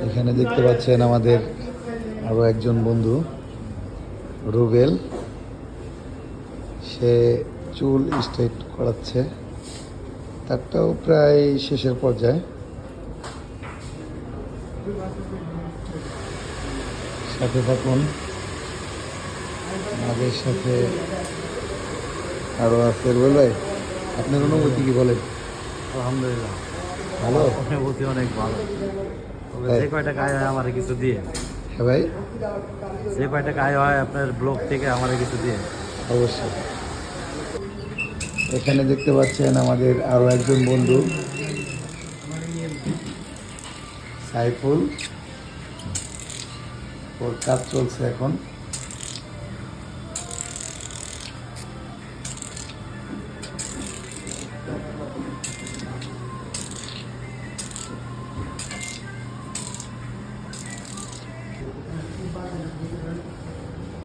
এখানে দেখতে পাচ্ছেন আমাদের আরও একজন বন্ধু রুবেল। সে চুল স্ট্রেট করাচ্ছে, তারটাও প্রায় শেষের পর্যায়ে। সাথে থাকুন, আমাদের সাথে আরও আছে। রুবেল ভাই, আপনার অনুভূতি কি বলেন? আলহামদুলিল্লাহ, ভালো। অনুভূতি অনেক ভালো। তবে যে কয়টা আয় হয় আমার কিছু দিয়ে, হ্যাঁ ভাই, যে কয়টা আয় হয় আপনার ব্লগ থেকে আমার কিছু দিয়ে। অবশ্যই। এখানে দেখতে পাচ্ছেন আমাদের আরও একজন বন্ধু সাইফুল। ওর কাজ চলছে এখন।